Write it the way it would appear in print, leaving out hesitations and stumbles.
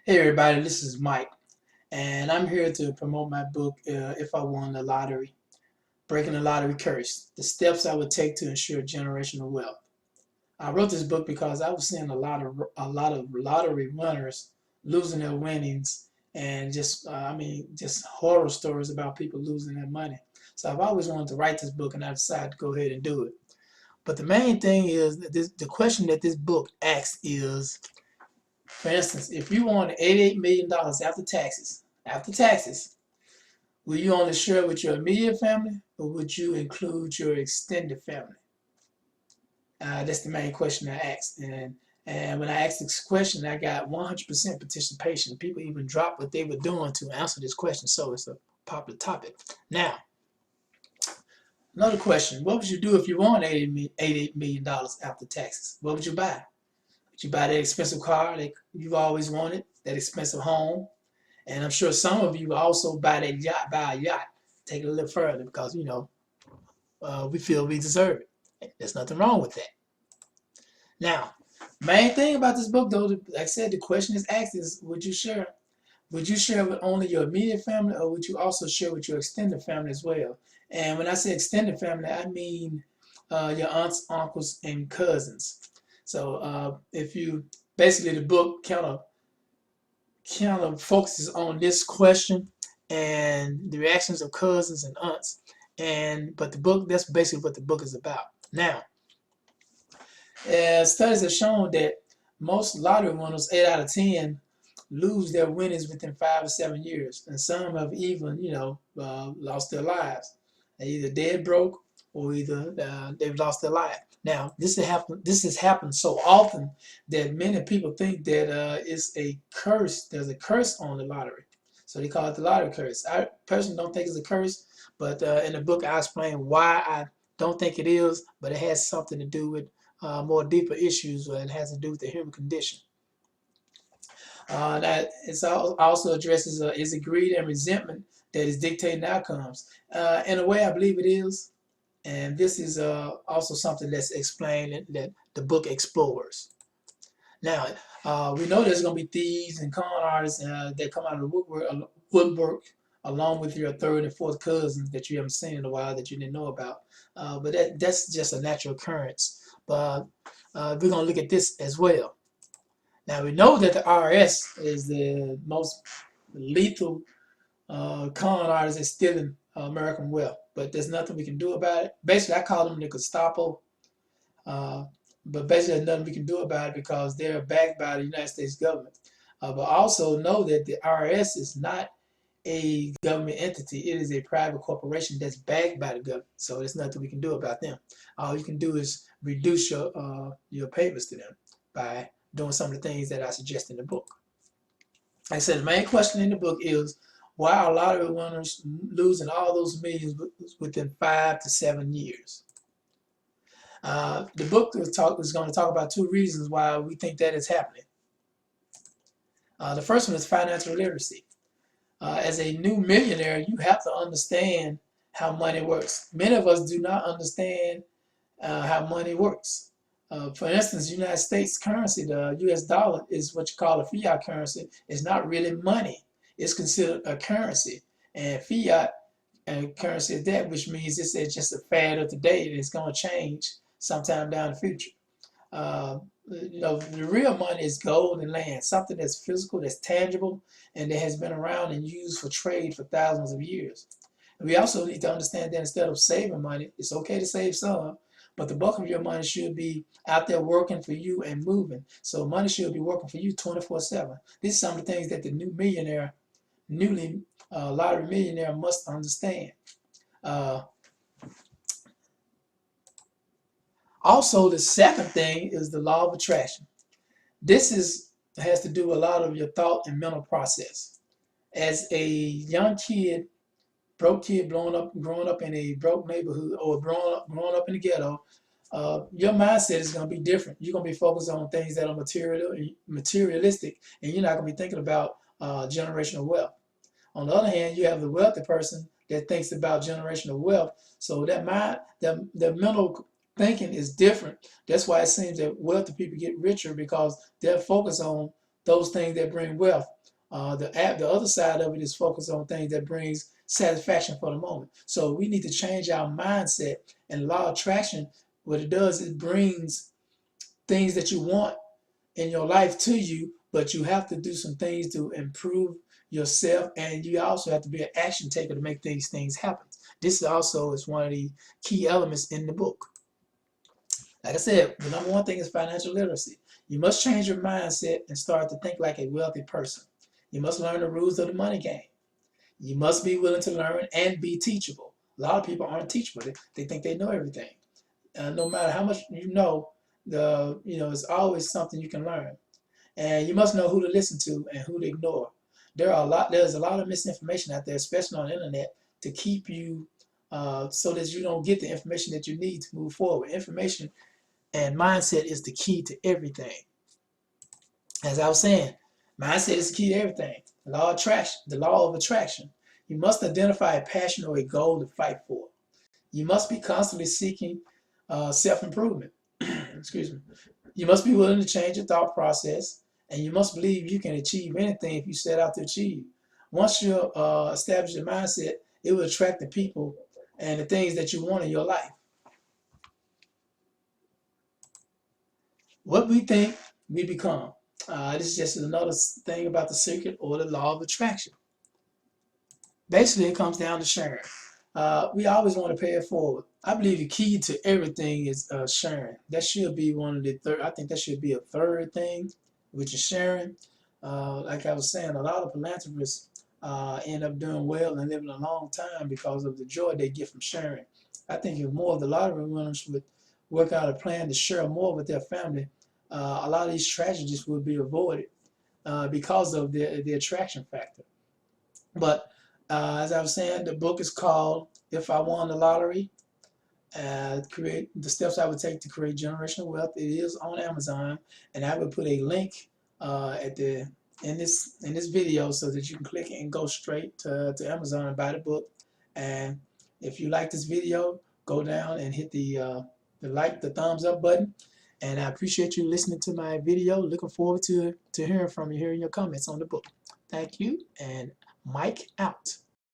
Hey everybody, this is Mike, and I'm here to promote my book, If I Won the Lottery, Breaking the Lottery Curse, the steps I would take to ensure generational wealth. I wrote this book because I was seeing a lot of lottery winners losing their winnings and just horror stories about people losing their money. So I've always wanted to write this book, and I decided to go ahead and do it. But the main thing is that the question that this book asks is, for instance, if you won $88 million after taxes, will you only share it with your immediate family or would you include your extended family? That's the main question I asked. And when I asked this question, I got 100% participation. People even dropped what they were doing to answer this question. So it's a popular topic. Now, another question. What would you do if you won $88 million after taxes? What would you buy? Would you buy that expensive car that you've always wanted, that expensive home? And I'm sure some of you also buy a yacht. Take it a little further because, we feel we deserve it. There's nothing wrong with that. Now, main thing about this book, though, like I said, the question is asked is, Would you share with only your immediate family, or would you also share with your extended family as well? And when I say extended family, I mean your aunts, uncles, and cousins. So if you basically the book kind of focuses on this question and the reactions of cousins and aunts. But the book, that's basically what the book is about. Now, studies have shown that most lottery winners, 8 out of 10, lose their winnings within 5 or 7 years, and some have even, lost their lives. They either dead broke or either they've lost their life. Now, This has happened so often that many people think that it's a curse. There's a curse on the lottery, so they call it the lottery curse. I personally don't think it's a curse, but in the book I explain why I don't think it is. But it has something to do with more deeper issues, and it has to do with the human condition. That it also addresses is it greed and resentment that is dictating outcomes. In a way, I believe it is, and this is also something that's explained that the book explores. Now, we know there's going to be thieves and con artists that come out of the woodwork, along with your third and fourth cousins that you haven't seen in a while that you didn't know about. But that's just a natural occurrence. But we're going to look at this as well. Now, we know that the IRS is the most lethal con artist that's stealing American wealth, but there's nothing we can do about it. Basically, I call them the Gestapo, uh, but basically, there's nothing we can do about it because they're backed by the United States government. But also know that the IRS is not a government entity. It is a private corporation that's backed by the government. So there's nothing we can do about them. All you can do is reduce your payments to them by doing some of the things that I suggest in the book. Like I said, the main question in the book is, why are lottery winners losing all those millions within 5 to 7 years? The book is going to talk about two reasons why we think that is happening. The first one is financial literacy. As a new millionaire, you have to understand how money works. Many of us do not understand how money works. For instance, United States currency, the US dollar, is what you call a fiat currency. It's not really money. It's considered a currency. And fiat currency is that, which means it's just a fad of today and it's going to change sometime down the future. The real money is gold and land, something that's physical, that's tangible, and that has been around and used for trade for thousands of years. And we also need to understand that instead of saving money, it's okay to save some, but the bulk of your money should be out there working for you and moving. So money should be working for you 24/7. These are some of the things that the newly lottery millionaire must understand. Uh, Also, the second thing is the law of attraction. Has to do with a lot of your thought and mental process. As a young kid, broke kid, growing up in a broke neighborhood, or growing up in the ghetto, your mindset is going to be different. You're going to be focused on things that are materialistic, and you're not going to be thinking about generational wealth. On the other hand, you have the wealthy person that thinks about generational wealth. So the mental thinking is different. That's why it seems that wealthy people get richer, because they're focused on those things that bring wealth. The other side of it is focused on things that brings satisfaction for the moment. So we need to change our mindset. And law of attraction, what it does, it brings things that you want in your life to you, but you have to do some things to improve yourself, and you also have to be an action taker to make these things happen. This also is one of the key elements in the book. Like I said, the number one thing is financial literacy. You must change your mindset and start to think like a wealthy person. You must learn the rules of the money game. You must be willing to learn and be teachable. A lot of people aren't teachable. They think they know everything. No matter how much you know, it's always something you can learn. And you must know who to listen to and who to ignore. There's a lot of misinformation out there, especially on the internet, to keep you so that you don't get the information that you need to move forward. Information and mindset is the key to everything. As I was saying, mindset is the key to everything. The law of attraction. You must identify a passion or a goal to fight for. You must be constantly seeking self-improvement. Excuse me. You must be willing to change your thought process, and you must believe you can achieve anything if you set out to achieve. Once you establish your mindset, it will attract the people and the things that you want in your life. What we think, we become. This is just another thing about the secret or the law of attraction. Basically, it comes down to sharing. We always want to pay it forward. I believe the key to everything is sharing. That should be one of the third. I think that should be a third thing, which is sharing. Like I was saying, a lot of philanthropists end up doing well and living a long time because of the joy they get from sharing. I think if more of the lottery winners would work out a plan to share more with their family, a lot of these tragedies would be avoided because of the attraction factor. But as I was saying, the book is called If I Won the Lottery. Create the steps I would take to create generational wealth. It is on Amazon, and I would put a link in this video so that you can click it and go straight to Amazon and buy the book. And if you like this video, go down and hit the thumbs up button. And I appreciate you listening to my video. Looking forward to hearing from you, hearing your comments on the book. Thank you, and Mike out.